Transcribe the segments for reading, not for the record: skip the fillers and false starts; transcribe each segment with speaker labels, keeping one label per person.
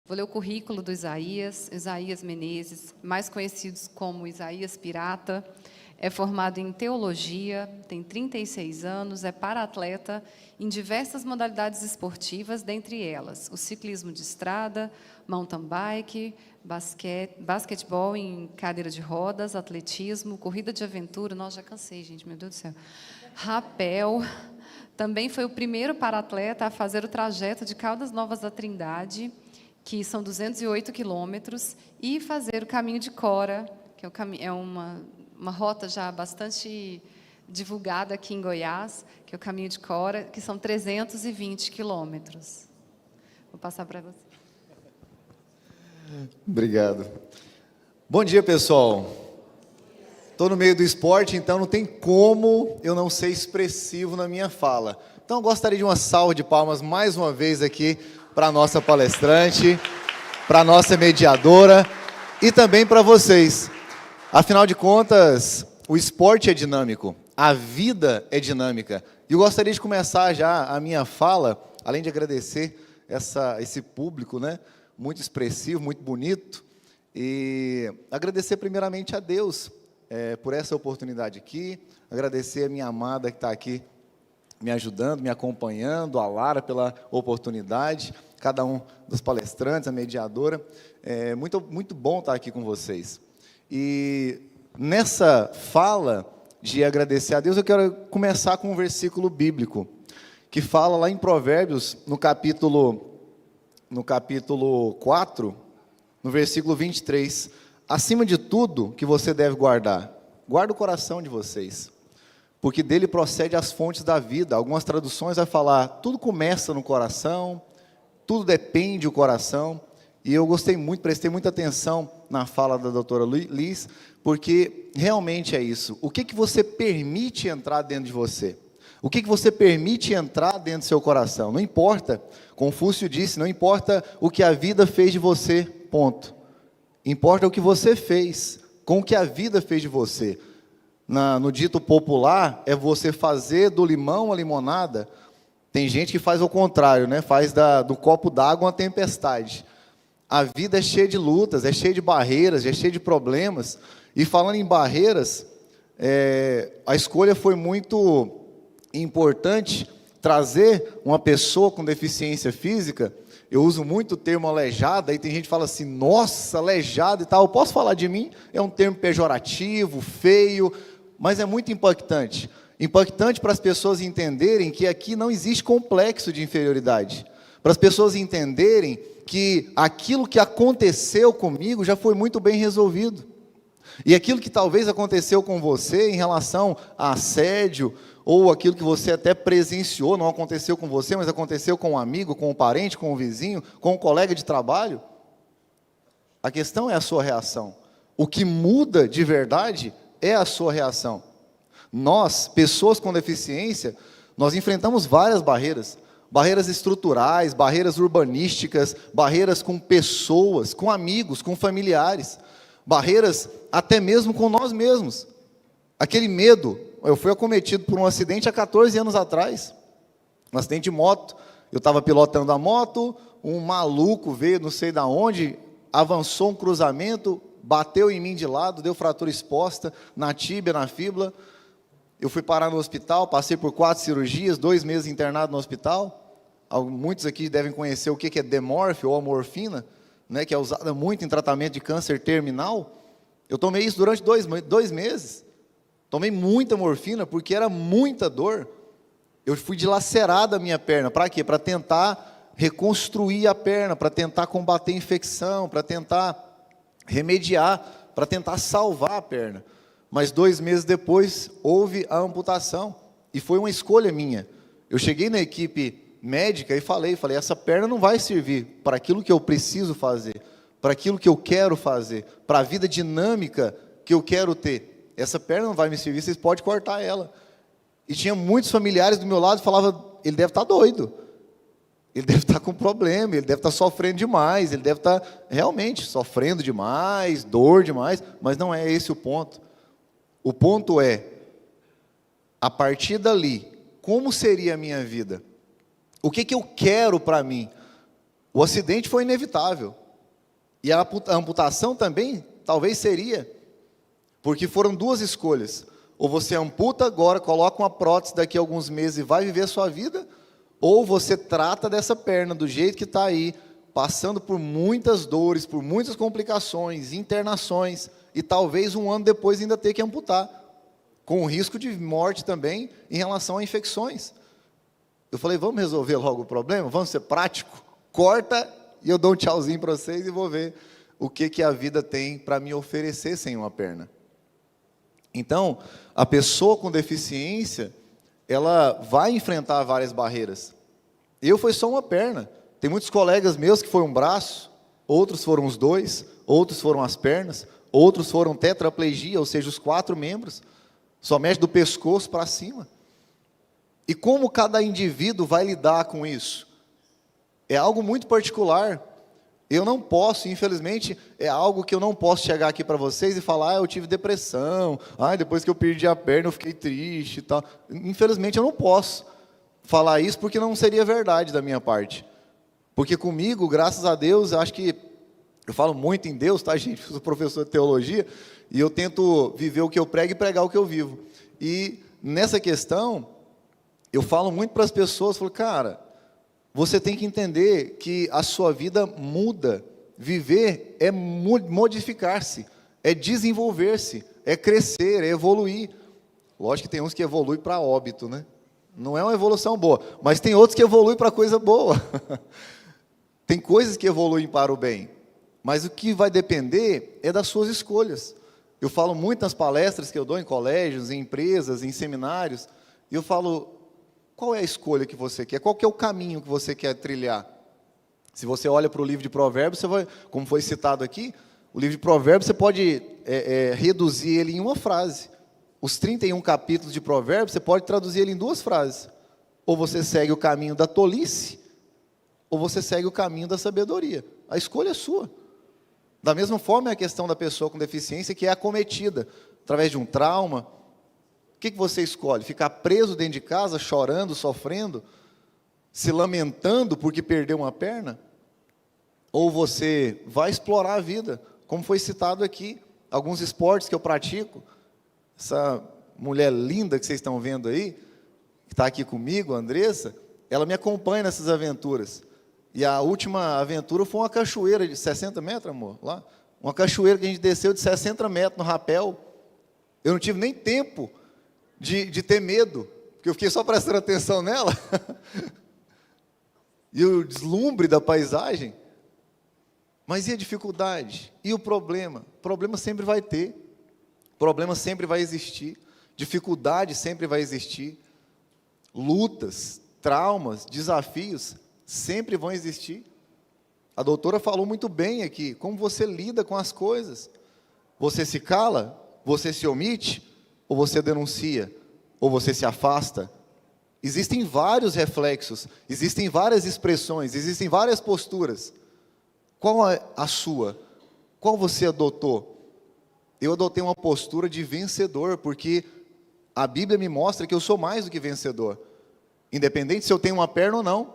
Speaker 1: Vou ler o currículo do Isaías Menezes, mais conhecido como Isaías Pirata. É formado em teologia, tem 36 anos, é para-atleta em diversas modalidades esportivas, dentre elas o ciclismo de estrada, mountain bike, basquetebol em cadeira de rodas, atletismo, corrida de aventura, nossa, já cansei, gente, meu Deus do céu, rapel. Também foi o primeiro para-atleta a fazer o trajeto de Caldas Novas da Trindade, que são 208 quilômetros, e fazer o caminho de Cora, que é uma rota já bastante divulgada aqui em Goiás, que é o caminho de Cora, que são 320 quilômetros. Vou passar para você.
Speaker 2: Obrigado. Bom dia, pessoal. Estou no meio do esporte, então não tem como eu não ser expressivo na minha fala. Então, eu gostaria de uma salva de palmas mais uma vez aqui para a nossa palestrante, para a nossa mediadora e também para vocês. Afinal de contas, o esporte é dinâmico, a vida é dinâmica. E eu gostaria de começar já a minha fala, além de agradecer esse público, né, muito expressivo, muito bonito, e agradecer primeiramente a Deus por essa oportunidade aqui, agradecer a minha amada que está aqui me ajudando, me acompanhando, a Lara pela oportunidade, cada um dos palestrantes, a mediadora. É muito bom estar aqui com vocês. E nessa fala de agradecer a Deus, eu quero começar com um versículo bíblico, que fala lá em Provérbios, no capítulo 4, no versículo 23, acima de tudo que você deve guarda o coração de vocês, porque dele procede as fontes da vida. Algumas traduções vai falar, tudo começa no coração, tudo depende do coração. E eu gostei muito, prestei muita atenção na fala da doutora Liz, porque realmente é isso. O que você permite entrar dentro de você? O que você permite entrar dentro do seu coração? Não importa, Confúcio disse, não importa o que a vida fez de você, ponto. Importa o que você fez, com o que a vida fez de você. No dito popular, é você fazer do limão a limonada. Tem gente que faz o contrário, né? Faz do copo d'água uma tempestade. A vida é cheia de lutas, é cheia de barreiras, é cheia de problemas. E falando em barreiras, a escolha foi muito importante trazer uma pessoa com deficiência física. Eu uso muito o termo aleijada, aí tem gente que fala assim, nossa, aleijado e tal. Eu posso falar de mim? É um termo pejorativo, feio, mas é muito impactante. Impactante para as pessoas entenderem que aqui não existe complexo de inferioridade. Para as pessoas entenderem que aquilo que aconteceu comigo já foi muito bem resolvido. E aquilo que talvez aconteceu com você em relação a assédio, ou aquilo que você até presenciou, não aconteceu com você, mas aconteceu com um amigo, com um parente, com um vizinho, com um colega de trabalho, a questão é a sua reação. O que muda de verdade é a sua reação. Nós, pessoas com deficiência, nós enfrentamos várias barreiras. Barreiras estruturais, barreiras urbanísticas, barreiras com pessoas, com amigos, com familiares. Barreiras até mesmo com nós mesmos. Aquele medo, eu fui acometido por um acidente há 14 anos atrás. Um acidente de moto. Eu estava pilotando a moto, um maluco veio não sei de onde, avançou um cruzamento, bateu em mim de lado, deu fratura exposta na tíbia, na fíbula. Eu fui parar no hospital, passei por 4 cirurgias, 2 meses internado no hospital. Muitos aqui devem conhecer o que é Demorf ou a morfina, né, que é usada muito em tratamento de câncer terminal. Eu tomei isso durante 2 meses. Tomei muita morfina porque era muita dor. Eu fui dilacerado a minha perna. Para quê? Para tentar reconstruir a perna, para tentar combater a infecção, para tentar remediar, para tentar salvar a perna. Mas 2 meses depois, houve a amputação. E foi uma escolha minha. Eu cheguei na equipe médica e falei, essa perna não vai servir para aquilo que eu preciso fazer, para aquilo que eu quero fazer, para a vida dinâmica que eu quero ter. Essa perna não vai me servir, vocês podem cortar ela. E tinha muitos familiares do meu lado que falavam, ele deve estar doido. Ele deve estar com problema, ele deve estar sofrendo demais, ele deve estar realmente sofrendo demais, dor demais, mas não é esse o ponto. O ponto é, a partir dali, como seria a minha vida? O que eu quero para mim? O acidente foi inevitável. E a amputação também, talvez seria, porque foram duas escolhas. Ou você amputa agora, coloca uma prótese daqui a alguns meses e vai viver a sua vida, ou você trata dessa perna do jeito que está aí, passando por muitas dores, por muitas complicações, internações, e talvez um ano depois ainda ter que amputar, com o risco de morte também em relação a infecções. Eu falei, vamos resolver logo o problema? Vamos ser prático? Corta e eu dou um tchauzinho para vocês e vou ver o que a vida tem para me oferecer sem uma perna. Então, a pessoa com deficiência, ela vai enfrentar várias barreiras. Eu foi só uma perna. Tem muitos colegas meus que foi um braço, outros foram os dois, outros foram as pernas, outros foram tetraplegia, ou seja, os 4 membros, somente do pescoço para cima. E como cada indivíduo vai lidar com isso? É algo muito particular. Eu não posso, infelizmente, é algo que eu não posso chegar aqui para vocês e falar, eu tive depressão, depois que eu perdi a perna eu fiquei triste e tal. Infelizmente eu não posso falar isso porque não seria verdade da minha parte. Porque comigo, graças a Deus, eu acho que, eu falo muito em Deus, tá, gente? Eu sou professor de teologia e eu tento viver o que eu prego e pregar o que eu vivo. E nessa questão, eu falo muito para as pessoas, falo, cara, você tem que entender que a sua vida muda. Viver é modificar-se, é desenvolver-se, é crescer, é evoluir. Lógico que tem uns que evoluem para óbito, né? Não é uma evolução boa, mas tem outros que evoluem para coisa boa. Tem coisas que evoluem para o bem, mas o que vai depender é das suas escolhas. Eu falo muito nas palestras que eu dou em colégios, em empresas, em seminários, e eu falo, qual é a escolha que você quer? Qual que é o caminho que você quer trilhar? Se você olha para o livro de Provérbios, você vai, como foi citado aqui, o livro de Provérbios você pode reduzir ele em uma frase. Os 31 capítulos de Provérbios, você pode traduzir ele em 2 frases. Ou você segue o caminho da tolice, ou você segue o caminho da sabedoria. A escolha é sua. Da mesma forma é a questão da pessoa com deficiência que é acometida através de um trauma. O que você escolhe? Ficar preso dentro de casa, chorando, sofrendo, se lamentando porque perdeu uma perna? Ou você vai explorar a vida, como foi citado aqui, alguns esportes que eu pratico. Essa mulher linda que vocês estão vendo aí, que está aqui comigo, a Andressa, ela me acompanha nessas aventuras. E a última aventura foi uma cachoeira de 60 metros, amor, lá. Uma cachoeira que a gente desceu de 60 metros no rapel. Eu não tive nem tempo de ter medo, porque eu fiquei só prestando atenção nela. E o deslumbre da paisagem. Mas e a dificuldade? E o problema? O problema sempre vai ter. Problema sempre vai existir. Dificuldade sempre vai existir. Lutas, traumas, desafios sempre vão existir. A doutora falou muito bem aqui, como você lida com as coisas. Você se cala? Você se omite? Ou você denuncia? Ou você se afasta? Existem vários reflexos, existem várias expressões, existem várias posturas. Qual é a sua? Qual você adotou? Eu adotei uma postura de vencedor, porque a Bíblia me mostra que eu sou mais do que vencedor. Independente se eu tenho uma perna ou não,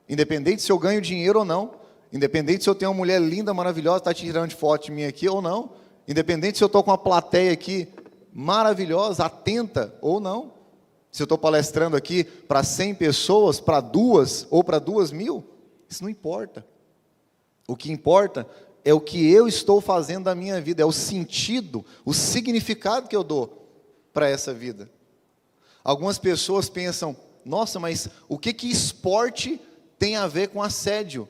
Speaker 2: independente se eu ganho dinheiro ou não, independente se eu tenho uma mulher linda, maravilhosa, está tirando foto de mim aqui ou não, independente se eu estou com uma plateia aqui maravilhosa, atenta ou não, se eu estou palestrando aqui para 100 pessoas, para 2 ou para 2.000, isso não importa. O que importa é o que eu estou fazendo da minha vida, é o sentido, o significado que eu dou para essa vida. Algumas pessoas pensam, nossa, mas o que esporte tem a ver com assédio?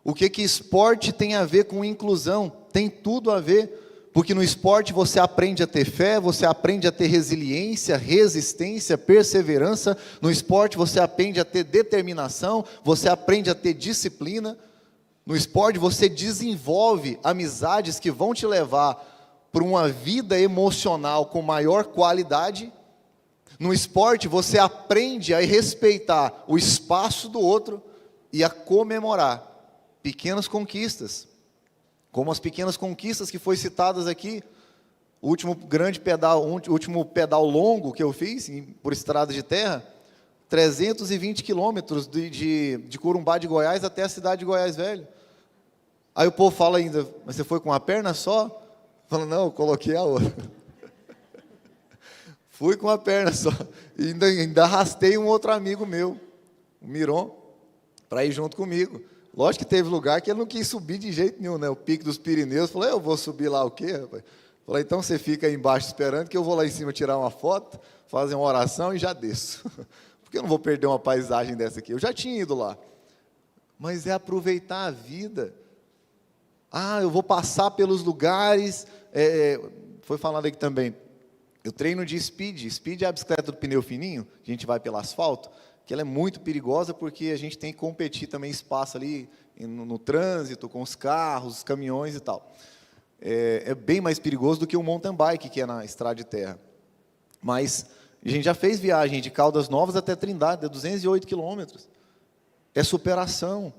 Speaker 2: O que esporte tem a ver com inclusão? Tem tudo a ver, porque no esporte você aprende a ter fé, você aprende a ter resiliência, resistência, perseverança. No esporte você aprende a ter determinação, você aprende a ter disciplina. No esporte você desenvolve amizades que vão te levar para uma vida emocional com maior qualidade. No esporte você aprende a respeitar o espaço do outro e a comemorar pequenas conquistas, como as pequenas conquistas que foi citadas aqui. O último grande pedal, o último pedal longo que eu fiz por estrada de terra, 320 quilômetros de Corumbá de Goiás até a cidade de Goiás Velho. Aí o povo fala ainda, mas você foi com uma perna só? Fala, não, eu coloquei a outra. Fui com uma perna só. E ainda arrastei um outro amigo meu, o Miron, para ir junto comigo. Lógico que teve lugar que ele não quis subir de jeito nenhum, né? O Pico dos Pirineus. Falei, eu vou subir lá o quê, rapaz? Falei, então você fica aí embaixo esperando que eu vou lá em cima tirar uma foto, fazer uma oração e já desço. Porque eu não vou perder uma paisagem dessa aqui. Eu já tinha ido lá. Mas é aproveitar a vida. Eu vou passar pelos lugares. Foi falado aqui também. Eu treino de speed. Speed é a bicicleta do pneu fininho. A gente vai pelo asfalto. Que ela é muito perigosa porque a gente tem que competir também espaço ali no trânsito, com os carros, os caminhões e tal. É bem mais perigoso do que o mountain bike, que é na estrada de terra. Mas a gente já fez viagem de Caldas Novas até Trindade, 208 quilômetros. É superação.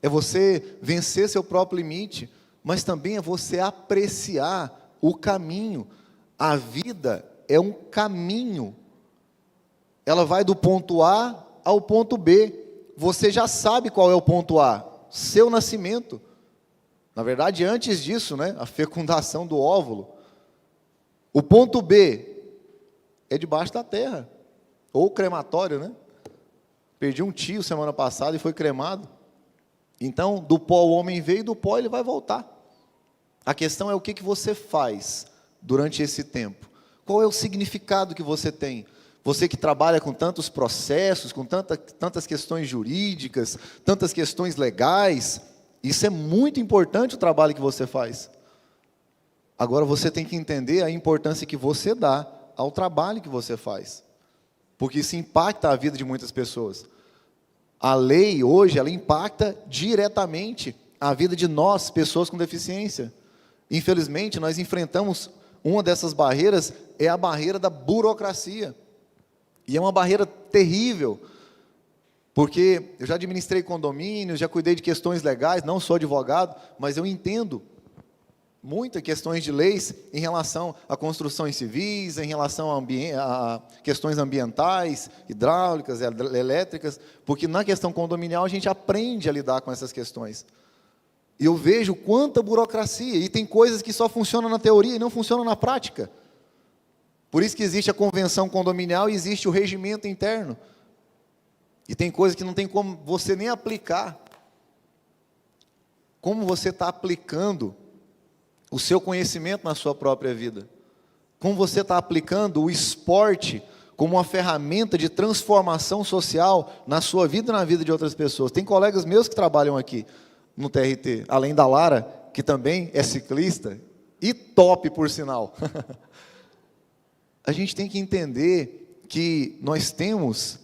Speaker 2: É você vencer seu próprio limite, mas também é você apreciar o caminho. A vida é um caminho. Ela vai do ponto A ao ponto B. Você já sabe qual é o ponto A, seu nascimento. Na verdade, antes disso, né, a fecundação do óvulo. O ponto B é debaixo da terra, ou crematório, né? Perdi um tio semana passada e foi cremado. Então, do pó o homem veio e do pó ele vai voltar. A questão é o que você faz durante esse tempo. Qual é o significado que você tem? Você que trabalha com tantos processos, com tantas questões jurídicas, tantas questões legais, isso é muito importante o trabalho que você faz. Agora você tem que entender a importância que você dá ao trabalho que você faz. Porque isso impacta a vida de muitas pessoas. A lei hoje, ela impacta diretamente a vida de nós, pessoas com deficiência. Infelizmente, nós enfrentamos uma dessas barreiras, é a barreira da burocracia. E é uma barreira terrível, porque eu já administrei condomínios, já cuidei de questões legais, não sou advogado, mas eu entendo muitas questões de leis em relação a construções civis, em relação a questões ambientais, hidráulicas, elétricas, porque na questão condominial a gente aprende a lidar com essas questões. E eu vejo quanta burocracia, e tem coisas que só funcionam na teoria e não funcionam na prática. Por isso que existe a convenção condominial e existe o regimento interno. E tem coisas que não tem como você nem aplicar. Como você está aplicando o seu conhecimento na sua própria vida? Como você está aplicando o esporte como uma ferramenta de transformação social na sua vida e na vida de outras pessoas? Tem colegas meus que trabalham aqui no TRT, além da Lara, que também é ciclista, e top, por sinal. A gente tem que entender que nós temos,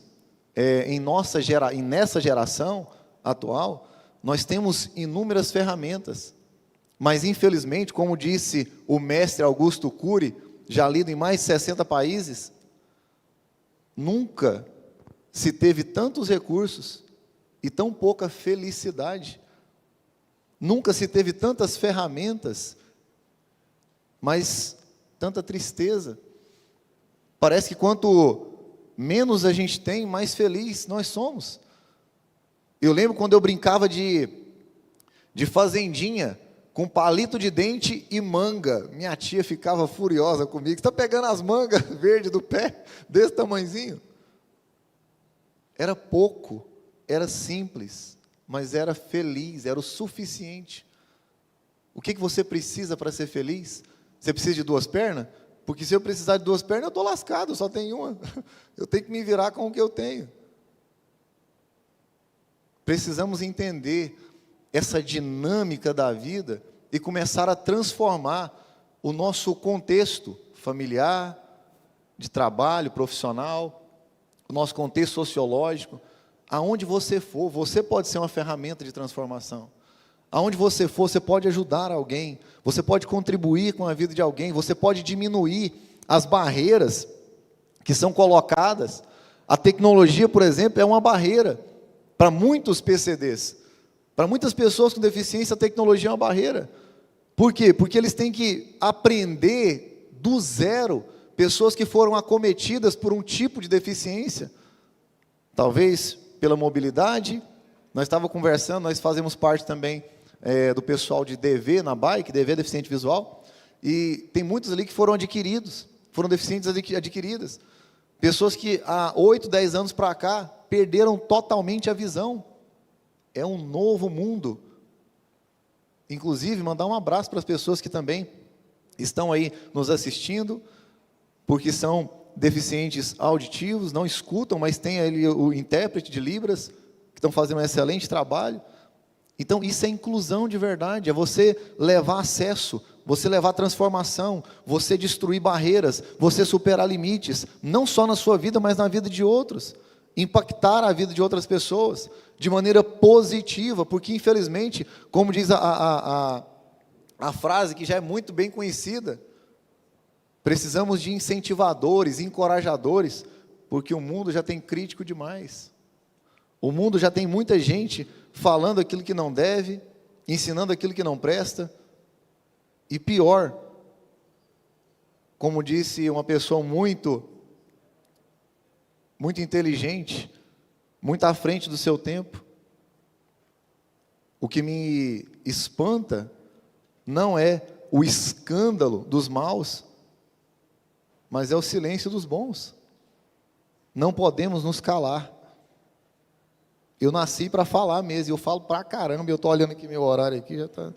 Speaker 2: nessa geração atual, nós temos inúmeras ferramentas, mas infelizmente, como disse o mestre Augusto Cury, já lido em mais de 60 países, nunca se teve tantos recursos e tão pouca felicidade. Nunca se teve tantas ferramentas, mas tanta tristeza. Parece que quanto menos a gente tem, mais feliz nós somos. Eu lembro quando eu brincava de fazendinha, com palito de dente e manga. Minha tia ficava furiosa comigo. Você está pegando as mangas verdes do pé, desse tamanhozinho? Era pouco, era simples, mas era feliz, era o suficiente. O que você precisa para ser feliz? Você precisa de 2 pernas? Porque se eu precisar de 2 pernas, eu estou lascado, eu só tenho uma. Eu tenho que me virar com o que eu tenho. Precisamos entender essa dinâmica da vida e começar a transformar o nosso contexto familiar, de trabalho, profissional, o nosso contexto sociológico. Aonde você for, você pode ser uma ferramenta de transformação. Aonde você for, você pode ajudar alguém, você pode contribuir com a vida de alguém, você pode diminuir as barreiras que são colocadas. A tecnologia, por exemplo, é uma barreira para muitos PCDs. Para muitas pessoas com deficiência, a tecnologia é uma barreira. Por quê? Porque eles têm que aprender do zero, pessoas que foram acometidas por um tipo de deficiência. Talvez pela mobilidade. Nós estávamos conversando, nós fazemos parte também do pessoal de DV na bike, DV deficiente visual, e tem muitos ali que foram adquiridos, foram deficientes adquiridas. Pessoas que há 8, 10 anos para cá perderam totalmente a visão. É um novo mundo. Inclusive, mandar um abraço para as pessoas que também estão aí nos assistindo, porque são deficientes auditivos, não escutam, mas tem ali o intérprete de Libras, que estão fazendo um excelente trabalho. Então, isso é inclusão de verdade, é você levar acesso, você levar transformação, você destruir barreiras, você superar limites, não só na sua vida, mas na vida de outros, impactar a vida de outras pessoas, de maneira positiva, porque infelizmente, como diz a frase que já é muito bem conhecida, precisamos de incentivadores, encorajadores, porque o mundo já tem crítico demais. O mundo já tem muita gente falando aquilo que não deve, ensinando aquilo que não presta, e pior, como disse uma pessoa muito inteligente, muito à frente do seu tempo, o que me espanta não é o escândalo dos maus, mas é o silêncio dos bons. Não podemos nos calar. Eu nasci para falar mesmo, eu falo pra caramba, eu estou olhando aqui meu horário aqui, já está...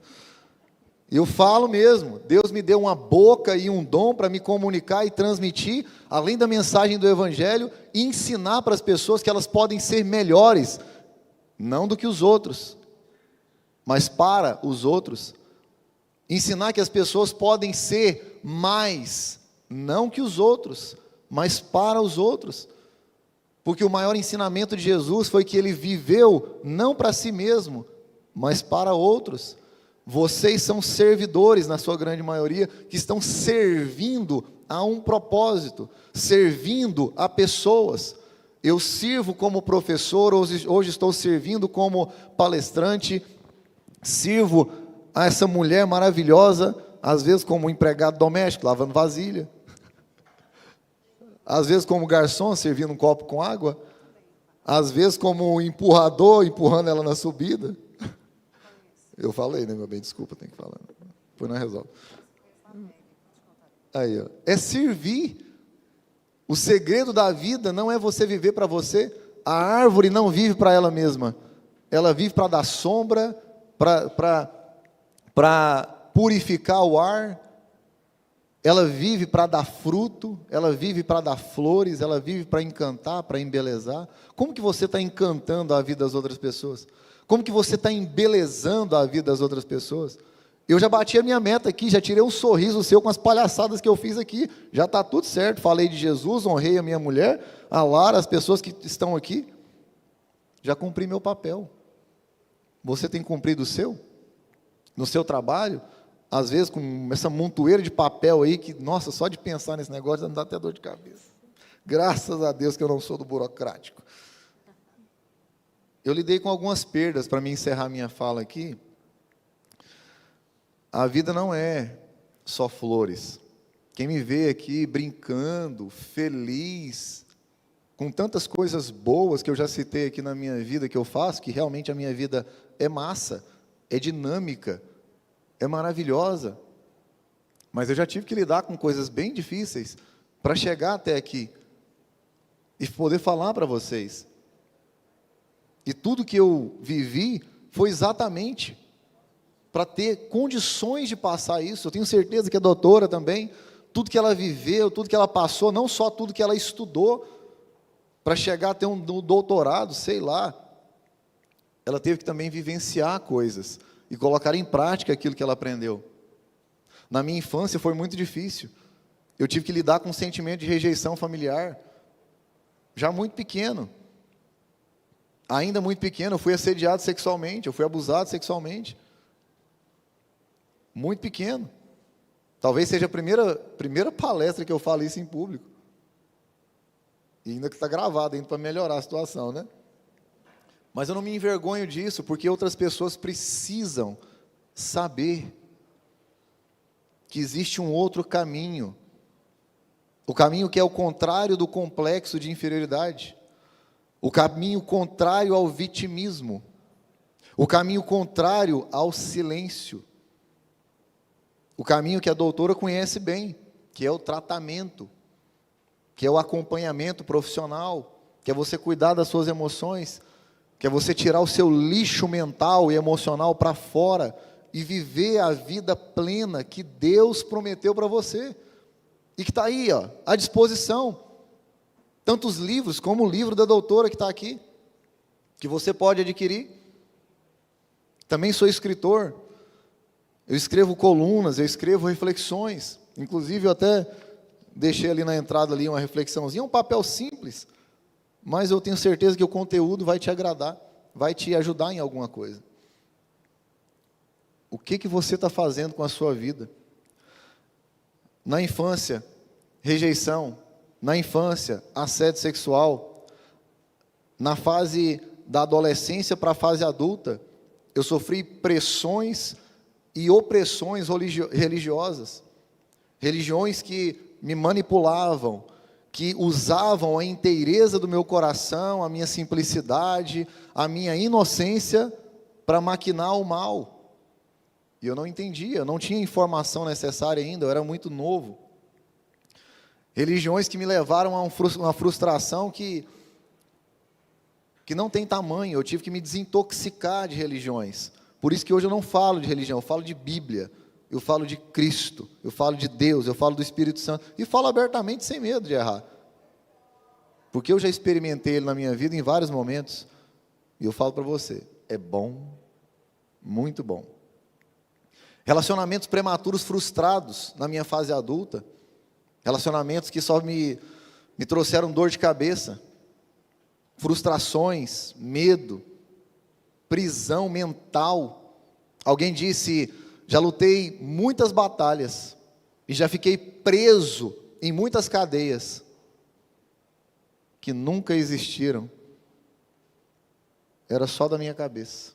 Speaker 2: Eu falo mesmo, Deus me deu uma boca e um dom para me comunicar e transmitir, além da mensagem do Evangelho, e ensinar para as pessoas que elas podem ser melhores, não do que os outros, mas para os outros. Ensinar que as pessoas podem ser mais, não que os outros, mas para os outros. Porque o maior ensinamento de Jesus foi que Ele viveu não para si mesmo, mas para outros. Vocês são servidores, na sua grande maioria, que estão servindo a um propósito, servindo a pessoas. Eu sirvo como professor, hoje estou servindo como palestrante, sirvo a essa mulher maravilhosa, às vezes como empregado doméstico, lavando vasilha, às vezes como garçom, servindo um copo com água, às vezes como empurrador, empurrando ela na subida. Eu falei, né, meu bem? Desculpa, tem que falar. Depois não resolve. Aí, ó. É servir. O segredo da vida não é você viver para você. A árvore não vive para ela mesma. Ela vive para dar sombra, para purificar o ar. Ela vive para dar fruto. Ela vive para dar flores. Ela vive para encantar, para embelezar. Como que você está encantando a vida das outras pessoas? Como que você está embelezando a vida das outras pessoas? Eu já bati a minha meta aqui, já tirei um sorriso seu com as palhaçadas que eu fiz aqui, já está tudo certo, falei de Jesus, honrei a minha mulher, a Lara, as pessoas que estão aqui, já cumpri meu papel. Você tem cumprido o seu? No seu trabalho? Às vezes com essa montoeira de papel aí, que, nossa, só de pensar nesse negócio já me dá até dor de cabeça. Graças a Deus que eu não sou do burocrático. Eu lidei com algumas perdas para me encerrar minha fala aqui. A vida não é só flores. Quem me vê aqui brincando, feliz, com tantas coisas boas que eu já citei aqui na minha vida que eu faço, que realmente a minha vida é massa, é dinâmica, é maravilhosa. Mas eu já tive que lidar com coisas bem difíceis para chegar até aqui e poder falar para vocês. E tudo que eu vivi foi exatamente para ter condições de passar isso. Eu tenho certeza que a doutora também, tudo que ela viveu, tudo que ela passou, não só tudo que ela estudou, para chegar a ter um doutorado, sei lá, ela teve que também vivenciar coisas e colocar em prática aquilo que ela aprendeu. Na minha infância foi muito difícil. Eu tive que lidar com um sentimento de rejeição familiar, já muito pequeno. Ainda muito pequeno, eu fui assediado sexualmente, eu fui abusado sexualmente. Muito pequeno. Talvez seja a primeira palestra que eu falo isso em público. E ainda que está gravado, ainda para melhorar a situação, né? Mas eu não me envergonho disso, porque outras pessoas precisam saber que existe um outro caminho. O caminho que é o contrário do complexo de inferioridade. o caminho contrário ao vitimismo, o caminho contrário ao silêncio, o caminho que a doutora conhece bem, que é o tratamento, que é o acompanhamento profissional, que é você cuidar das suas emoções, que é você tirar o seu lixo mental e emocional para fora e viver a vida plena que Deus prometeu para você, e que está aí, ó, à disposição, tantos livros, como o livro da doutora que está aqui, que você pode adquirir. Também sou escritor, eu escrevo colunas, eu escrevo reflexões, inclusive eu até deixei ali na entrada ali uma reflexãozinha, um papel simples, mas eu tenho certeza que o conteúdo vai te agradar, vai te ajudar em alguma coisa. O que você está fazendo com a sua vida? Na infância, rejeição. Na infância, assédio sexual. Na fase da adolescência para a fase adulta, eu sofri pressões e opressões religiosas. Religiões que me manipulavam, que usavam a inteireza do meu coração, a minha simplicidade, a minha inocência para maquinar o mal. E eu não entendia, eu não tinha informação necessária ainda, eu era muito novo. Religiões que me levaram a uma frustração que não tem tamanho, eu tive que me desintoxicar de religiões. Por isso que hoje eu não falo de religião, eu falo de Bíblia. Eu falo de Cristo, eu falo de Deus, eu falo do Espírito Santo, e falo abertamente sem medo de errar, porque eu já experimentei Ele na minha vida em vários momentos, e eu falo para você, é bom, muito bom. Relacionamentos prematuros frustrados na minha fase adulta, relacionamentos que só me trouxeram dor de cabeça, frustrações, medo, prisão mental. Alguém disse: já lutei muitas batalhas e já fiquei preso em muitas cadeias que nunca existiram. Era só da minha cabeça.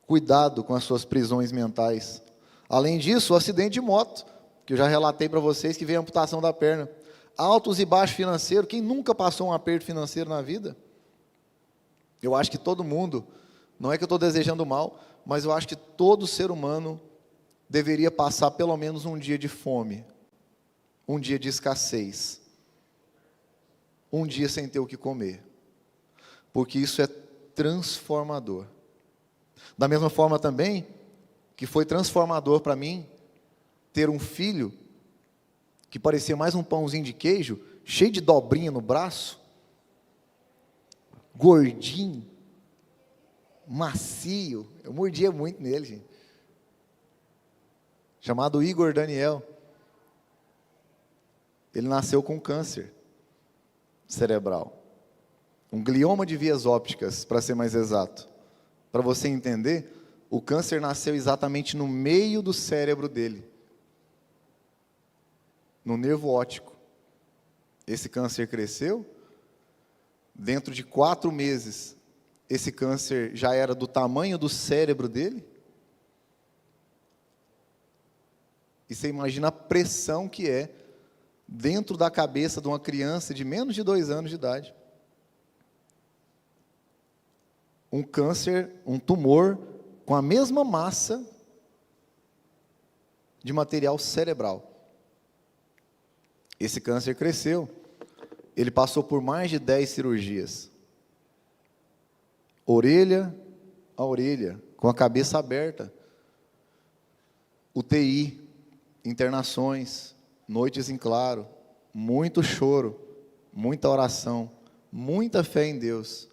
Speaker 2: Cuidado com as suas prisões mentais. Além disso, o acidente de moto, que eu já relatei para vocês, que veio a amputação da perna. Altos e baixos financeiros. Quem nunca passou um aperto financeiro na vida? Eu acho que todo mundo, não é que eu estou desejando mal, mas eu acho que todo ser humano deveria passar pelo menos um dia de fome, um dia de escassez, um dia sem ter o que comer, porque isso é transformador. Da mesma forma também, que foi transformador para mim, ter um filho, que parecia mais um pãozinho de queijo, cheio de dobrinha no braço, gordinho, macio, eu mordia muito nele, gente. Chamado Igor Daniel. Ele nasceu com câncer cerebral, um glioma de vias ópticas, para ser mais exato. Para você entender, o câncer nasceu exatamente no meio do cérebro dele, no nervo óptico. Esse câncer cresceu, dentro de 4 meses, esse câncer já era do tamanho do cérebro dele. E você imagina a pressão que é dentro da cabeça de uma criança de menos de 2 anos de idade. Um câncer, um tumor com a mesma massa de material cerebral. Esse câncer cresceu, ele passou por mais de 10 cirurgias. Orelha a orelha, com a cabeça aberta. UTI, internações, noites em claro, muito choro, muita oração, muita fé em Deus.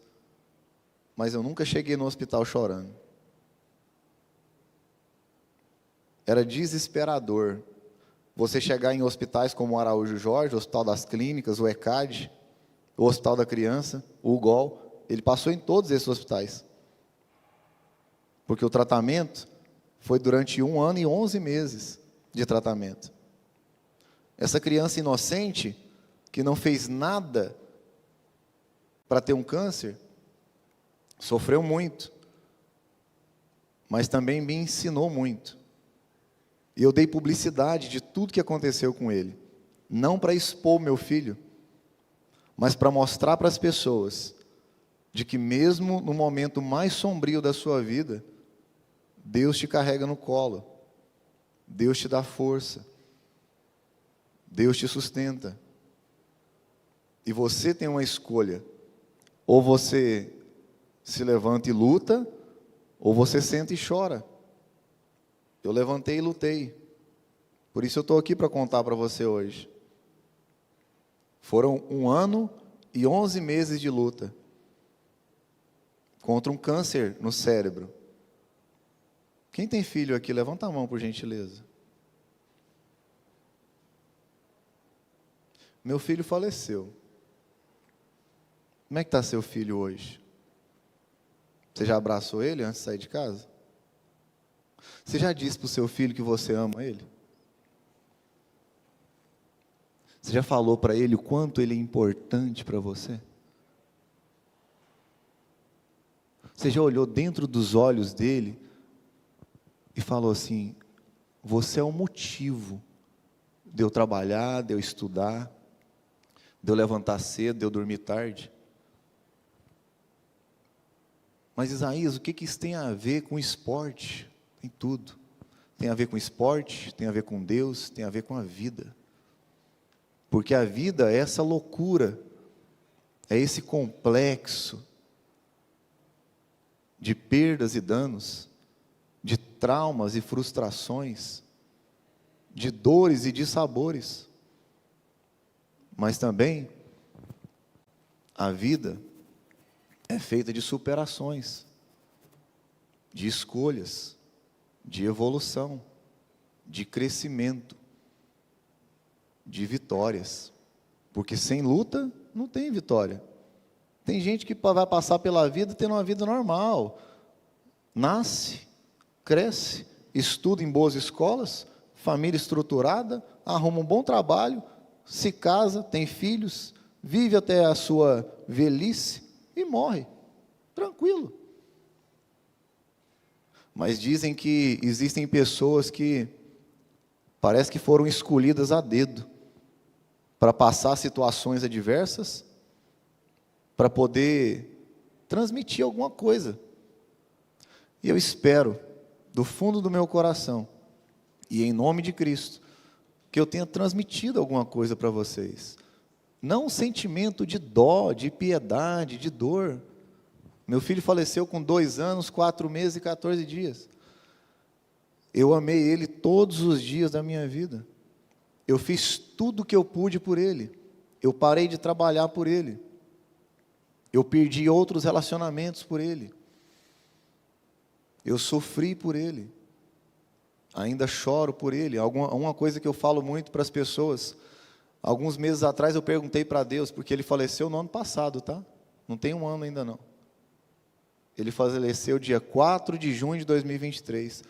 Speaker 2: Mas eu nunca cheguei no hospital chorando. Era desesperador você chegar em hospitais como o Araújo Jorge, o Hospital das Clínicas, o ECAD, o Hospital da Criança, o UGOL. Ele passou em todos esses hospitais. Porque o tratamento foi durante 1 ano e 11 meses de tratamento. Essa criança inocente, que não fez nada para ter um câncer, sofreu muito, mas também me ensinou muito. E eu dei publicidade de tudo que aconteceu com ele, não para expor meu filho, mas para mostrar para as pessoas de que mesmo no momento mais sombrio da sua vida, Deus te carrega no colo, Deus te dá força, Deus te sustenta. E você tem uma escolha: ou você se levanta e luta, ou você senta e chora. Eu levantei e lutei. Por isso eu estou aqui para contar para você hoje. Foram 1 ano e 11 meses de luta contra um câncer no cérebro. Quem tem filho aqui, levanta a mão, por gentileza. Meu filho faleceu. Como é que está seu filho hoje? Você já abraçou ele antes de sair de casa? Você já disse para o seu filho que você ama ele? Você já falou para ele o quanto ele é importante para você? Você já olhou dentro dos olhos dele e falou assim: você é o motivo de eu trabalhar, de eu estudar, de eu levantar cedo, de eu dormir tarde? Mas Isaías, o que isso tem a ver com esporte? Tem tudo. Tem a ver com esporte, tem a ver com Deus, tem a ver com a vida. Porque a vida é essa loucura, é esse complexo de perdas e danos, de traumas e frustrações, de dores e de sabores. Mas também a vida é feita de superações, de escolhas, de evolução, de crescimento, de vitórias. Porque sem luta não tem vitória. Tem gente que vai passar pela vida tendo uma vida normal. Nasce, cresce, estuda em boas escolas, família estruturada, arruma um bom trabalho, se casa, tem filhos, vive até a sua velhice e morre, tranquilo. Mas dizem que existem pessoas que parece que foram escolhidas a dedo para passar situações adversas, para poder transmitir alguma coisa. E eu espero, do fundo do meu coração, e em nome de Cristo, que eu tenha transmitido alguma coisa para vocês. Não um sentimento de dó, de piedade, de dor. Meu filho faleceu com 2 anos, 4 meses e 14 dias. Eu amei ele todos os dias da minha vida. Eu fiz tudo o que eu pude por ele. Eu parei de trabalhar por ele. Eu perdi outros relacionamentos por ele. Eu sofri por ele. Ainda choro por ele. Uma coisa que eu falo muito para as pessoas. Alguns meses atrás eu perguntei para Deus, porque ele faleceu no ano passado, tá? Não tem 1 ano ainda não. Ele faleceu dia 4 de junho de 2023.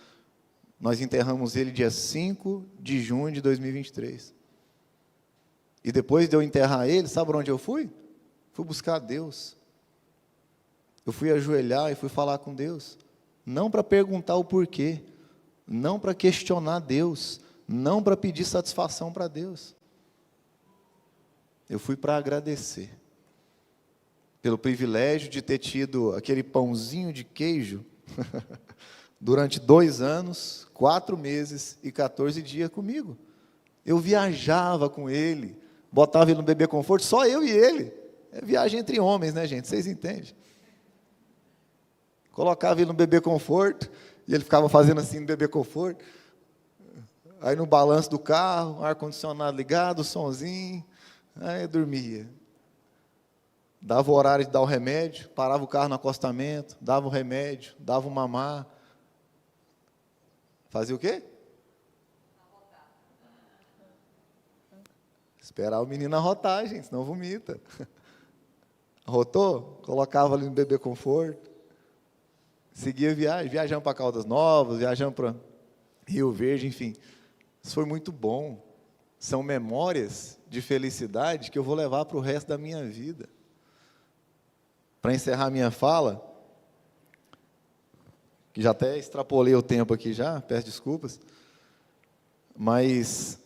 Speaker 2: Nós enterramos ele dia 5 de junho de 2023. E depois de eu enterrar ele, sabe para onde eu fui? Fui buscar Deus. Eu fui ajoelhar e fui falar com Deus. Não para perguntar o porquê. Não para questionar Deus. Não para pedir satisfação para Deus. Eu fui para agradecer. Pelo privilégio de ter tido aquele pãozinho de queijo durante 2 anos, 4 meses e 14 dias comigo. Eu viajava com ele, botava ele no bebê conforto, só eu e ele. É viagem entre homens, né, gente? Vocês entendem? Colocava ele no bebê conforto, e ele ficava fazendo assim no bebê conforto. Aí no balanço do carro, ar-condicionado ligado, somzinho, aí eu dormia. Dava o horário de dar o remédio, parava o carro no acostamento, dava o remédio, dava o mamar. Fazia o quê? Esperar o menino arrotar, gente, senão vomita. Arrotou? Colocava ali no bebê conforto. Seguia a viagem, viajamos para Caldas Novas, viajamos para Rio Verde, enfim. Isso foi muito bom. São memórias de felicidade que eu vou levar para o resto da minha vida. Para encerrar minha fala, que já até extrapolei o tempo aqui já, peço desculpas, mas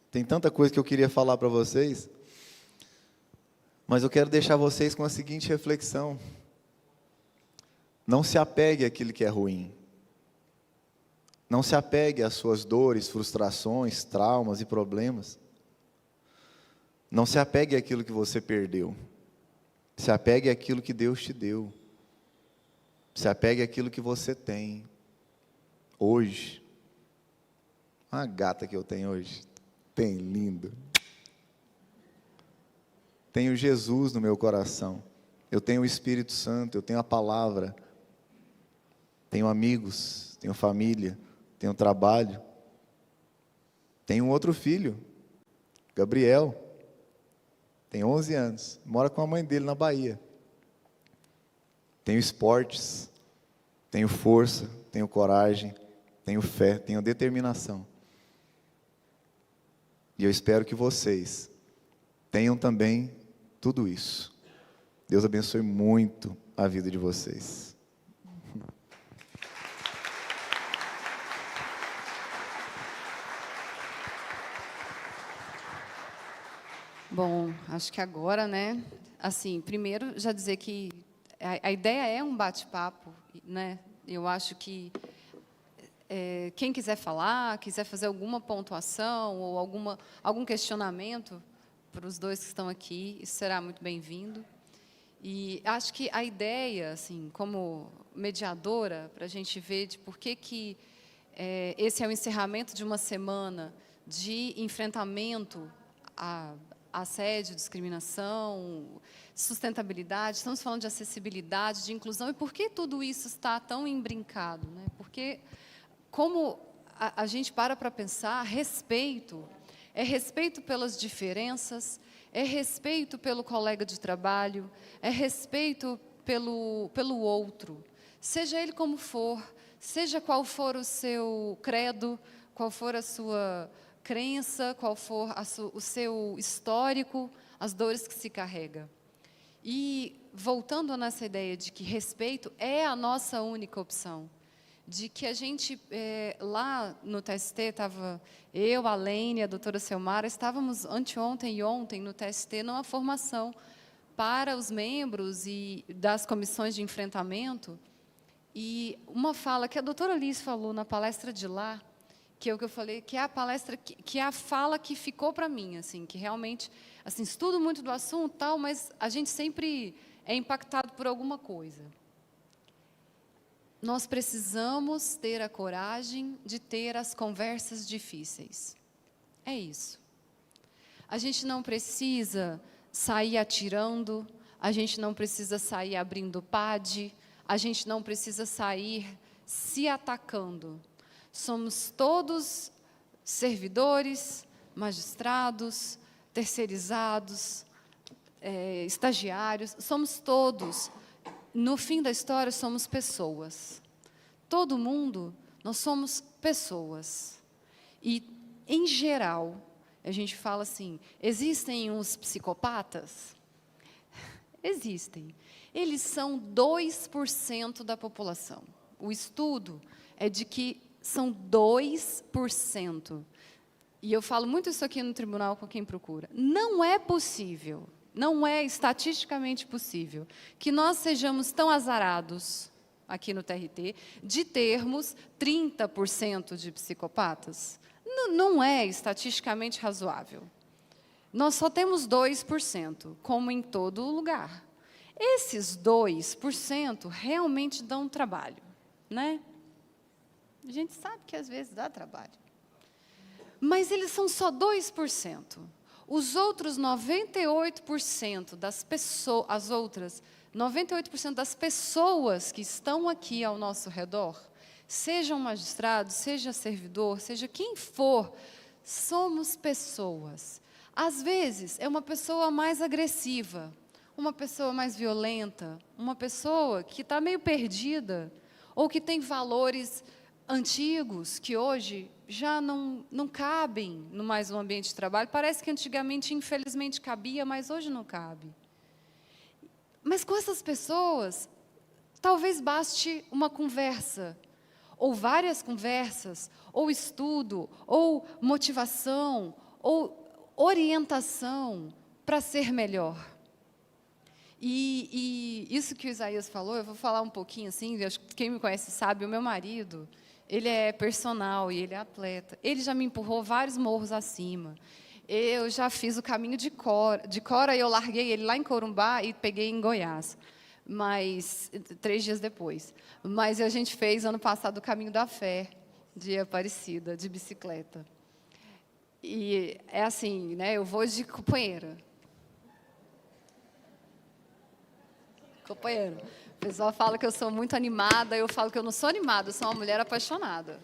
Speaker 2: tem tanta coisa que eu queria falar para vocês. Mas eu quero deixar vocês com a seguinte reflexão: não se apegue àquilo que é ruim. Não se apegue às suas dores, frustrações, traumas e problemas. Não se apegue àquilo que você perdeu. Se apegue àquilo que Deus te deu. Se apegue àquilo que você tem hoje. A gata que eu tenho hoje, bem lindo. Tenho Jesus no meu coração. Eu tenho o Espírito Santo, eu tenho a palavra. Tenho amigos, tenho família, tenho trabalho. Tenho um outro filho, Gabriel. Tem 11 anos, mora com a mãe dele na Bahia. Tenho esportes, tenho força, tenho coragem, tenho fé, tenho determinação. E eu espero que vocês tenham também tudo isso. Deus abençoe muito a vida de vocês.
Speaker 1: Bom, acho que agora, né? Assim, primeiro, já dizer que a ideia é um bate-papo, né? Eu acho que quem quiser falar, quiser fazer alguma pontuação ou algum questionamento para os dois que estão aqui, isso será muito bem-vindo. E acho que a ideia, assim, como mediadora, para a gente ver de por que esse é o encerramento de uma semana de enfrentamento a assédio, discriminação, sustentabilidade, estamos falando de acessibilidade, de inclusão, e por que tudo isso está tão imbrincado, né? Porque, como a gente para pensar, respeito, é respeito pelas diferenças, é respeito pelo colega de trabalho, é respeito pelo outro, seja ele como for, seja qual for o seu credo, qual for a sua crença, qual for o seu histórico, as dores que se carrega. E voltando a nossa ideia de que respeito é a nossa única opção, de que a gente, lá no TST, estava eu, a Lene, a doutora Selmara, estávamos anteontem e ontem no TST, numa formação para os membros e das comissões de enfrentamento, e uma fala que a doutora Liz falou na palestra de lá, que é o que eu falei, que é a palestra, que é a fala que ficou para mim, assim, que realmente, assim, estudo muito do assunto, tal, mas a gente sempre é impactado por alguma coisa. Nós precisamos ter a coragem de ter as conversas difíceis. É isso. A gente não precisa sair atirando, a gente não precisa sair abrindo PAD, a gente não precisa sair se atacando. Somos todos servidores, magistrados, terceirizados, estagiários, somos todos, no fim da história, somos pessoas. Todo mundo, nós somos pessoas. E, em geral, a gente fala assim, existem uns psicopatas? Existem. Eles são 2% da população. O estudo é de que são 2%. E eu falo muito isso aqui no tribunal com quem procura. Não é possível, não é estatisticamente possível, que nós sejamos tão azarados, aqui no TRT, de termos 30% de psicopatas. Não é estatisticamente razoável. Nós só temos 2%, como em todo lugar. Esses 2% realmente dão trabalho, né? A gente sabe que às vezes dá trabalho. Mas eles são só 2%. Os outros 98% das pessoas, as outras 98% das pessoas que estão aqui ao nosso redor, sejam magistrados, seja servidor, seja quem for, somos pessoas. Às vezes, é uma pessoa mais agressiva, uma pessoa mais violenta, uma pessoa que está meio perdida, ou que tem valores antigos que hoje já não cabem mais no ambiente de trabalho. Parece que antigamente, infelizmente, cabia, mas hoje não cabe. Mas com essas pessoas, talvez baste uma conversa, ou várias conversas, ou estudo, ou motivação, ou orientação para ser melhor. E isso que o Isaías falou, eu vou falar um pouquinho assim, acho que quem me conhece sabe, o meu marido, ele é personal e ele é atleta. Ele já me empurrou vários morros acima. Eu já fiz o caminho de Cora eu larguei ele lá em Corumbá e peguei em Goiás. Mas 3 dias depois. Mas a gente fez ano passado o Caminho da Fé, de Aparecida, de bicicleta. E é assim, né? Eu vou de companheira. Companheiro. O pessoal fala que eu sou muito animada, eu falo que eu não sou animada, eu sou uma mulher apaixonada.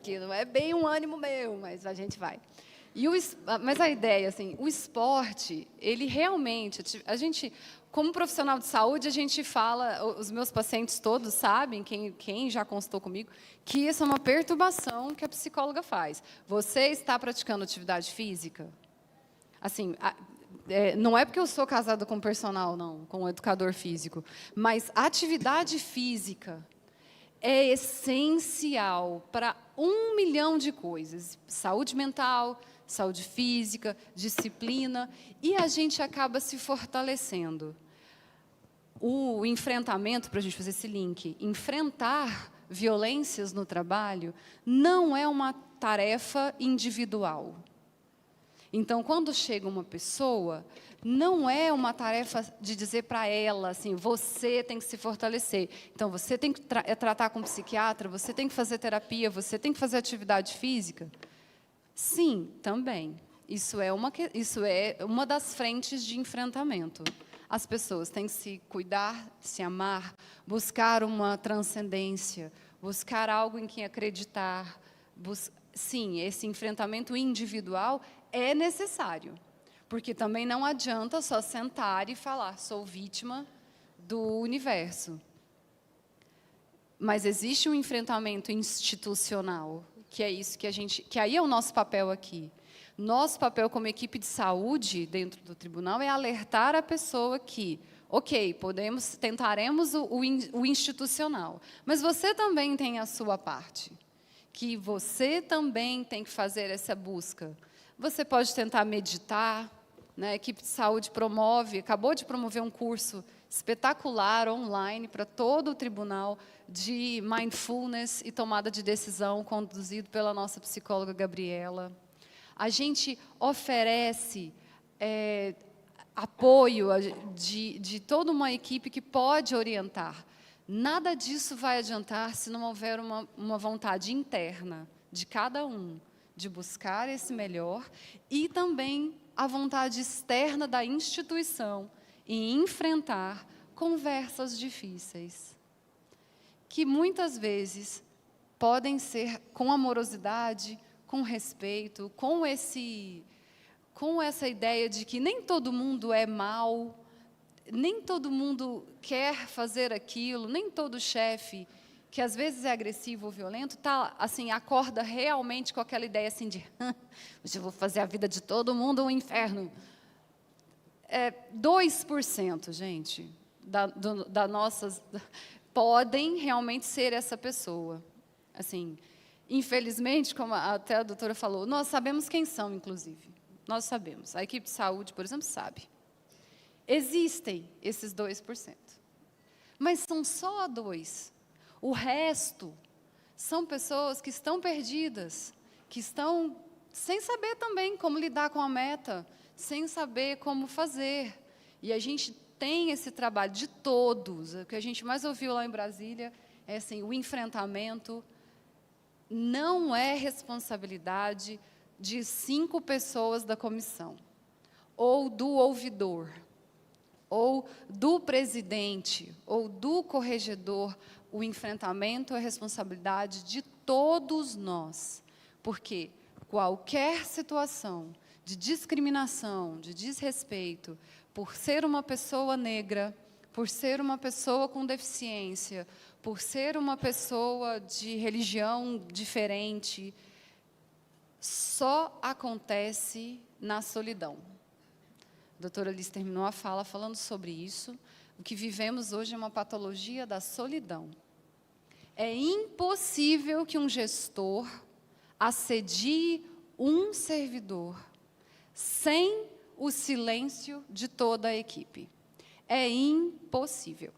Speaker 1: Que não é bem um ânimo meu, mas a gente vai. Mas a ideia, assim, o esporte, ele realmente, a gente, como profissional de saúde, a gente fala, os meus pacientes todos sabem, quem já consultou comigo, que isso é uma perturbação que a psicóloga faz. Você está praticando atividade física? Assim, não é porque eu sou casada com um personal, não, com um educador físico, mas atividade física é essencial para 1 milhão de coisas. Saúde mental, saúde física, disciplina, e a gente acaba se fortalecendo. O enfrentamento, para a gente fazer esse link, enfrentar violências no trabalho não é uma tarefa individual. Então, quando chega uma pessoa, não é uma tarefa de dizer para ela, assim, você tem que se fortalecer. Então, você tem que tratar com um psiquiatra, você tem que fazer terapia, você tem que fazer atividade física. Sim, também. Isso é uma das frentes de enfrentamento. As pessoas têm que se cuidar, se amar, buscar uma transcendência, buscar algo em que acreditar. Sim, esse enfrentamento individual é necessário, porque também não adianta só sentar e falar, sou vítima do universo. Mas existe um enfrentamento institucional, que é isso que aí é o nosso papel aqui. Nosso papel como equipe de saúde dentro do tribunal é alertar a pessoa que, ok, tentaremos o institucional, mas você também tem a sua parte, que você também tem que fazer essa busca. Você pode tentar meditar, né? A equipe de saúde acabou de promover um curso espetacular online para todo o tribunal de mindfulness e tomada de decisão, conduzido pela nossa psicóloga Gabriela. A gente oferece apoio de toda uma equipe que pode orientar. Nada disso vai adiantar se não houver uma vontade interna de cada um, de buscar esse melhor, e também a vontade externa da instituição em enfrentar conversas difíceis, que muitas vezes podem ser com amorosidade, com respeito, com essa ideia de que nem todo mundo é mau, nem todo mundo quer fazer aquilo, nem todo chefe, que às vezes é agressivo ou violento, assim, acorda realmente com aquela ideia assim de hoje eu vou fazer a vida de todo mundo um inferno. 2%, gente, da nossas podem realmente ser essa pessoa. Assim, infelizmente, como até a doutora falou, nós sabemos quem são, inclusive. Nós sabemos. A equipe de saúde, por exemplo, sabe. Existem esses 2%. Mas são só 2%. O resto são pessoas que estão perdidas, que estão sem saber também como lidar com a meta, sem saber como fazer. E a gente tem esse trabalho de todos. O que a gente mais ouviu lá em Brasília é assim, o enfrentamento não é responsabilidade de 5 pessoas da comissão, ou do ouvidor, ou do presidente, ou do corregedor. O enfrentamento é responsabilidade de todos nós, porque qualquer situação de discriminação, de desrespeito, por ser uma pessoa negra, por ser uma pessoa com deficiência, por ser uma pessoa de religião diferente, só acontece na solidão. A doutora Liz terminou a fala falando sobre isso. O que vivemos hoje é uma patologia da solidão. É impossível que um gestor assedie um servidor sem o silêncio de toda a equipe. É impossível.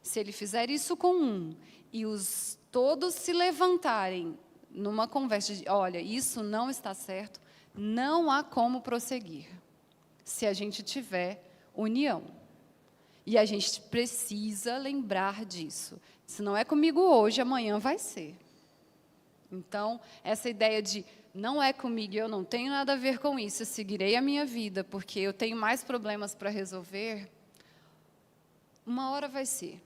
Speaker 1: Se ele fizer isso com um e os todos se levantarem numa conversa de, olha, isso não está certo, não há como prosseguir, se a gente tiver união. E a gente precisa lembrar disso. Se não é comigo hoje, amanhã vai ser. Então, essa ideia de não é comigo, eu não tenho nada a ver com isso, eu seguirei a minha vida, porque eu tenho mais problemas para resolver, uma hora vai ser.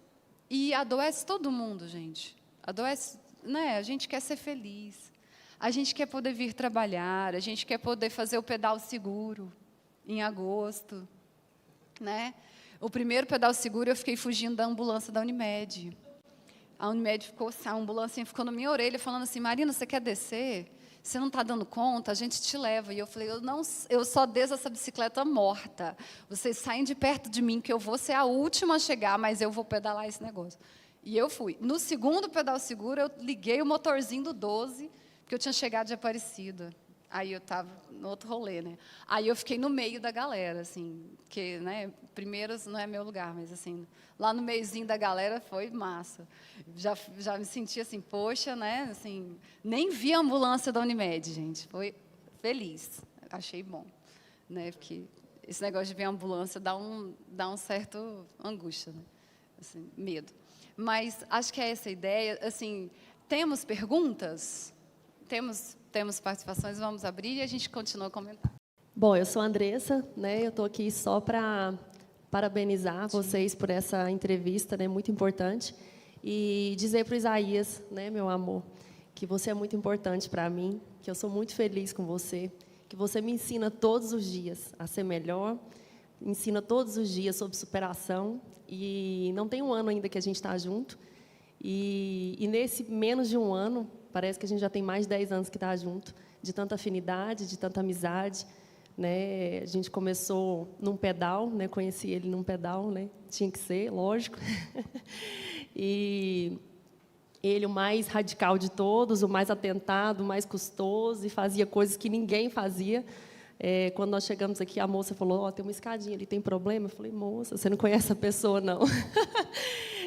Speaker 1: E adoece todo mundo, gente. Adoece, né? A gente quer ser feliz. A gente quer poder vir trabalhar, a gente quer poder fazer o pedal seguro em agosto, né? O primeiro pedal seguro eu fiquei fugindo da ambulância da Unimed. A Unimed ficou, a ambulância ficou na minha orelha falando assim: Marina, você quer descer? Você não está dando conta, a gente te leva. E eu falei: eu só desço essa bicicleta morta. Vocês saem de perto de mim, que eu vou ser a última a chegar, mas eu vou pedalar esse negócio. E eu fui. No segundo pedal seguro, eu liguei o motorzinho do 12, porque eu tinha chegado de Aparecida. Aí eu estava no outro rolê, né? Aí eu fiquei no meio da galera, assim, que, né, primeiros não é meu lugar, mas assim, lá no meiozinho da galera foi massa. Já me senti assim, poxa, né, assim, nem vi a ambulância da Unimed, gente, foi feliz, achei bom, né, porque esse negócio de ver a ambulância dá um certo angústia, né, assim, medo. Mas acho que é essa ideia, assim, temos perguntas? Temos participações, vamos abrir e a gente continua comentando.
Speaker 3: Bom, eu sou a Andressa, né? Eu estou aqui só para parabenizar vocês por essa entrevista, né? Muito importante. E dizer para o Isaías, né, meu amor, que você é muito importante para mim, que eu sou muito feliz com você, que você me ensina todos os dias a ser melhor, ensina todos os dias sobre superação. E não tem um ano ainda que a gente está junto. E nesse menos de um ano, parece que a gente já tem mais de 10 anos que está junto, de tanta afinidade, de tanta amizade, né? A gente começou num pedal, né? Conheci ele num pedal, né? Tinha que ser, lógico. E ele, o mais radical de todos, o mais atentado, o mais custoso, e fazia coisas que ninguém fazia. Quando nós chegamos aqui, a moça falou: "Ó, tem uma escadinha ali, tem problema?" Eu falei: "Moça, você não conhece a pessoa, não."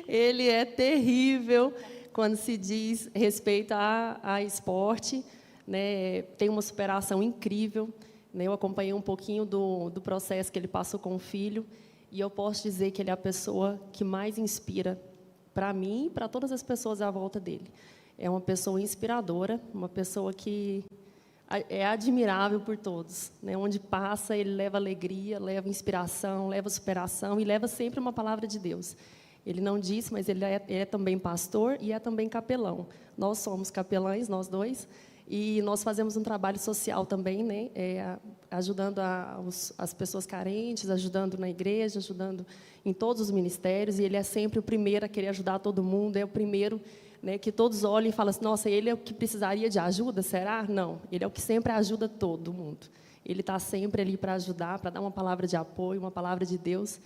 Speaker 3: Ele é terrível quando se diz respeito a esporte, né? Tem uma superação incrível, né? Eu acompanhei um pouquinho do processo que ele passou com o filho, e eu posso dizer que ele é a pessoa que mais inspira para mim e para todas as pessoas à volta dele. É uma pessoa inspiradora, uma pessoa que é admirável por todos, né? Onde passa, ele leva alegria, leva inspiração, leva superação e leva sempre uma palavra de Deus. Ele não disse, mas ele é também pastor e é também capelão. Nós somos capelães, nós dois, e nós fazemos um trabalho social também, né? Ajudando as pessoas carentes, ajudando na igreja, ajudando em todos os ministérios, e ele é sempre o primeiro a querer ajudar todo mundo, é o primeiro, né, que todos olham e falam assim: nossa, ele é o que precisaria de ajuda, será? Não, ele é o que sempre ajuda todo mundo. Ele está sempre ali para ajudar, para dar uma palavra de apoio, uma palavra de Deus.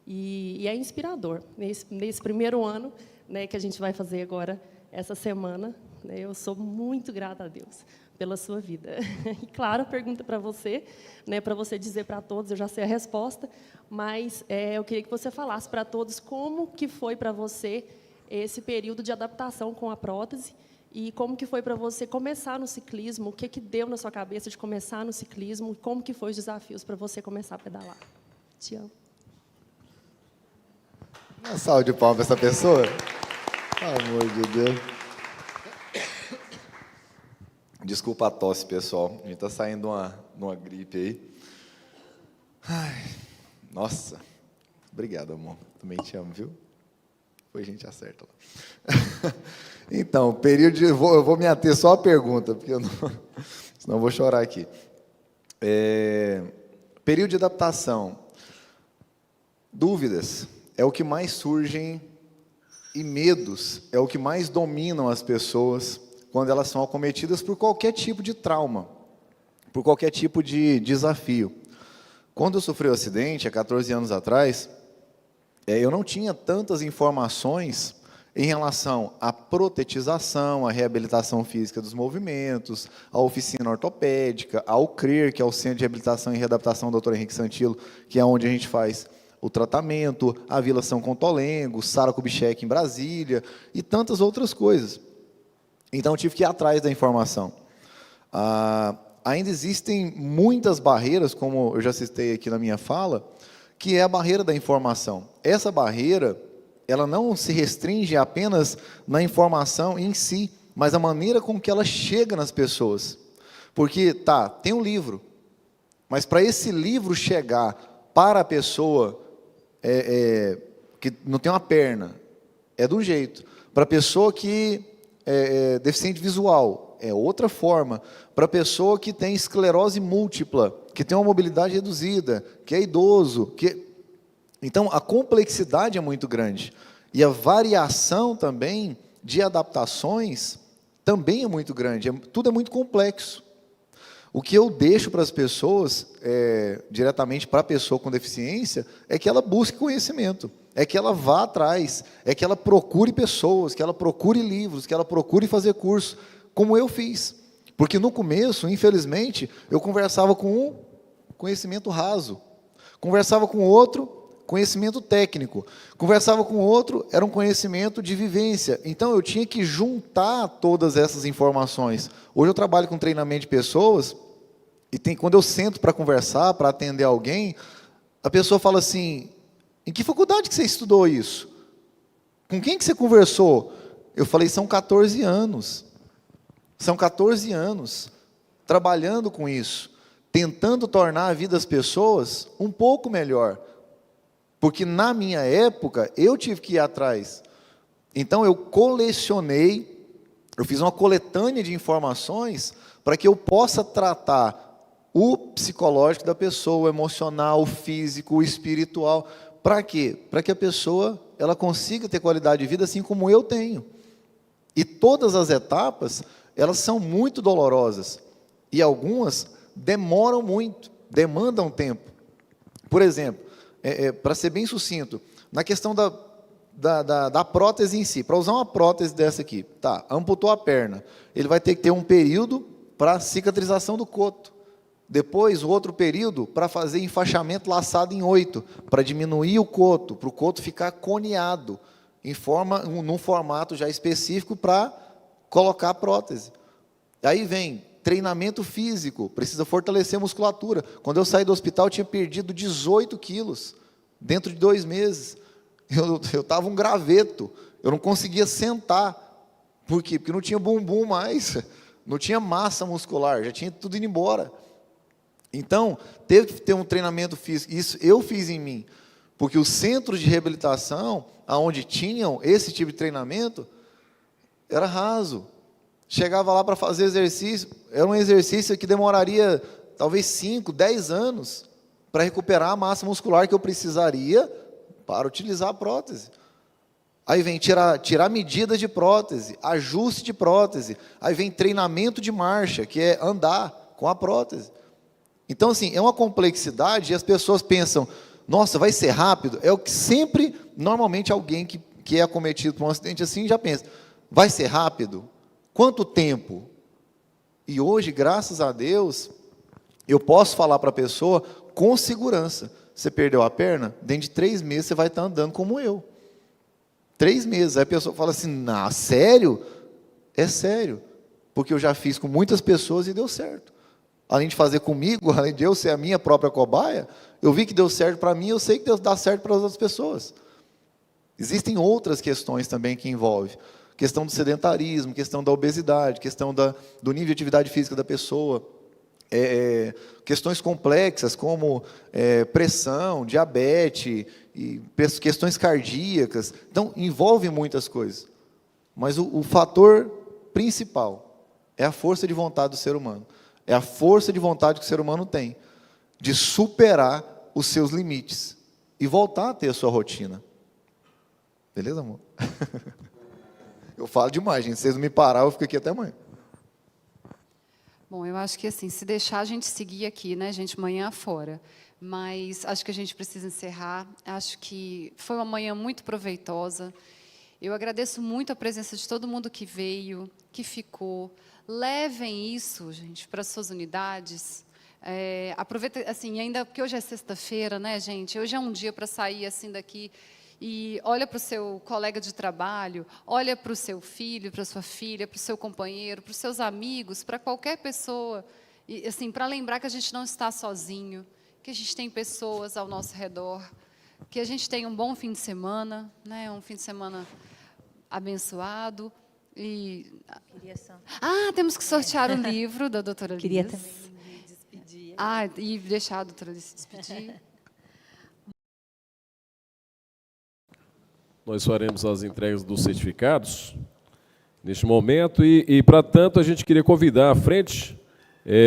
Speaker 3: E é inspirador. Nesse primeiro ano, né, que a gente vai fazer agora, essa semana, né, eu sou muito grata a Deus pela sua vida. E, claro, a pergunta para você, né, para você dizer para todos, eu já sei a resposta, mas eu queria que você falasse para todos como que foi para você esse período de adaptação com a prótese e como que foi para você começar no ciclismo, o que deu na sua cabeça de começar no ciclismo, e como que foi os desafios para você começar a pedalar. Te amo.
Speaker 2: Uma salva de palmas para essa pessoa. Amor de Deus. Desculpa a tosse, pessoal. A gente está saindo de uma gripe aí. Ai, nossa. Obrigado, amor. Também te amo, viu? Depois a gente acerta lá. Então, período de... eu vou me ater só à pergunta, porque senão eu vou chorar aqui. Período de adaptação. Dúvidas é o que mais surgem, e medos é o que mais dominam as pessoas quando elas são acometidas por qualquer tipo de trauma, por qualquer tipo de desafio. Quando eu sofri o acidente, há 14 anos atrás, eu não tinha tantas informações em relação à protetização, à reabilitação física dos movimentos, à oficina ortopédica, ao CRER, que é o Centro de Reabilitação e Readaptação do Dr. Henrique Santilo, que é onde a gente faz o tratamento, a Vila São Contolengo, Sara Kubitschek em Brasília e tantas outras coisas. Então, eu tive que ir atrás da informação. Ainda existem muitas barreiras, como eu já citei aqui na minha fala, que é a barreira da informação. Essa barreira, ela não se restringe apenas na informação em si, mas a maneira com que ela chega nas pessoas. Porque, tem um livro, mas para esse livro chegar para a pessoa que não tem uma perna, é de um jeito. Para a pessoa que é deficiente visual, é outra forma. Para a pessoa que tem esclerose múltipla, que tem uma mobilidade reduzida, que é idoso. Então, a complexidade é muito grande. E a variação também de adaptações também é muito grande. Tudo é muito complexo. O que eu deixo para as pessoas, diretamente para a pessoa com deficiência, é que ela busque conhecimento, é que ela vá atrás, é que ela procure pessoas, que ela procure livros, que ela procure fazer curso, como eu fiz. Porque no começo, infelizmente, eu conversava com um, conhecimento raso, conversava com outro, conhecimento técnico, conversava com outro, era um conhecimento de vivência. Então, eu tinha que juntar todas essas informações. Hoje eu trabalho com treinamento de pessoas, e quando eu sento para conversar, para atender alguém, a pessoa fala assim, em que faculdade que você estudou isso? Com quem que você conversou? Eu falei, são 14 anos. São 14 anos trabalhando com isso, tentando tornar a vida das pessoas um pouco melhor. Porque na minha época, eu tive que ir atrás. Então, eu colecionei, eu fiz uma coletânea de informações para que eu possa tratar o psicológico da pessoa, o emocional, o físico, o espiritual. Para quê? Para que a pessoa ela consiga ter qualidade de vida assim como eu tenho. E todas as etapas, elas são muito dolorosas. E algumas demoram muito, demandam tempo. Por exemplo, para ser bem sucinto, na questão da prótese em si, para usar uma prótese dessa aqui, amputou a perna, ele vai ter que ter um período para cicatrização do coto. Depois, o outro período para fazer enfaixamento laçado em 8, para diminuir o coto, para o coto ficar coneado, num formato já específico para colocar a prótese. Aí vem treinamento físico, precisa fortalecer a musculatura. Quando eu saí do hospital, eu tinha perdido 18 quilos, dentro de 2 meses. Eu estava um graveto, eu não conseguia sentar. Por quê? Porque não tinha bumbum mais, não tinha massa muscular, já tinha tudo indo embora. Então, teve que ter um treinamento físico. Isso eu fiz em mim, porque os centros de reabilitação, onde tinham esse tipo de treinamento, era raso. Chegava lá para fazer exercício, era um exercício que demoraria talvez 5, 10 anos para recuperar a massa muscular que eu precisaria para utilizar a prótese. Aí vem tirar medidas de prótese, ajuste de prótese, aí vem treinamento de marcha, que é andar com a prótese. Então, assim, é uma complexidade e as pessoas pensam, nossa, vai ser rápido? É o que sempre, normalmente, alguém que é acometido por um acidente assim já pensa, vai ser rápido? Quanto tempo? E hoje, graças a Deus, eu posso falar para a pessoa com segurança, você perdeu a perna? Dentro de 3 meses você vai estar andando como eu. 3 meses. Aí a pessoa fala assim, não, sério? É sério. Porque eu já fiz com muitas pessoas e deu certo. Além de fazer comigo, além de eu ser a minha própria cobaia, eu vi que deu certo para mim, eu sei que dá certo para as outras pessoas. Existem outras questões também que envolvem. Questão do sedentarismo, questão da obesidade, questão do nível de atividade física da pessoa. Questões complexas como pressão, diabetes, e questões cardíacas. Então, envolve muitas coisas. Mas o fator principal é a força de vontade do ser humano. É a força de vontade que o ser humano tem de superar os seus limites e voltar a ter a sua rotina. Beleza, amor? Eu falo demais, gente. Se vocês não me parar, eu fico aqui até amanhã.
Speaker 1: Bom, eu acho que assim, se deixar a gente seguir aqui, né, gente, manhã fora. Mas acho que a gente precisa encerrar. Acho que foi uma manhã muito proveitosa. Eu agradeço muito a presença de todo mundo que veio, que ficou. Levem isso, gente, para as suas unidades. Aproveita, assim, ainda porque hoje é sexta-feira, né, gente? Hoje é um dia para sair assim daqui e olha para o seu colega de trabalho, olha para o seu filho, para a sua filha, para o seu companheiro, para os seus amigos, para qualquer pessoa, e, assim, para lembrar que a gente não está sozinho, que a gente tem pessoas ao nosso redor, que a gente tem um bom fim de semana, né? Um fim de semana abençoado. E temos que sortear o livro da doutora Liz.
Speaker 4: Queria também me despedir.
Speaker 1: E deixar a doutora Liz se despedir.
Speaker 5: Nós faremos as entregas dos certificados neste momento e para tanto, a gente queria convidar à frente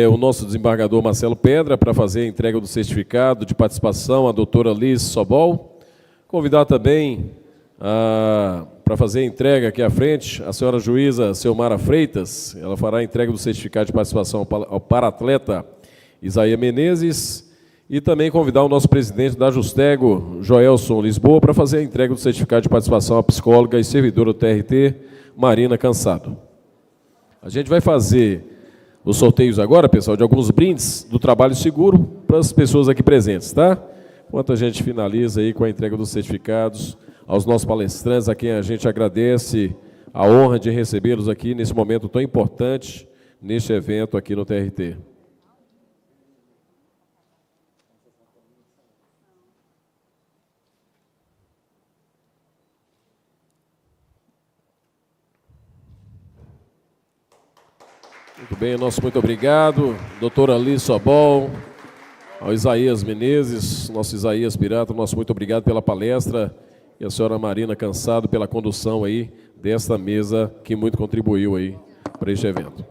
Speaker 5: o nosso desembargador Marcelo Pedra para fazer a entrega do certificado de participação, a doutora Liz Sobol. Convidar também para fazer a entrega aqui à frente a senhora juíza Selmara Freitas. Ela fará a entrega do certificado de participação ao para-atleta Isaías Menezes. E também convidar o nosso presidente da Justego, Joelson Lisboa, para fazer a entrega do certificado de participação à psicóloga e servidora do TRT, Marina Cansado. A gente vai fazer os sorteios agora, pessoal, de alguns brindes do Trabalho Seguro para as pessoas aqui presentes, tá? Enquanto a gente finaliza aí com a entrega dos certificados aos nossos palestrantes, a quem a gente agradece a honra de recebê-los aqui nesse momento tão importante, neste evento aqui no TRT. Muito bem, nosso muito obrigado, doutora Liz Sobol, ao Isaías Menezes, nosso Isaías Pirata, nosso muito obrigado pela palestra, e a senhora Marina Cansado pela condução aí desta mesa que muito contribuiu aí para este evento.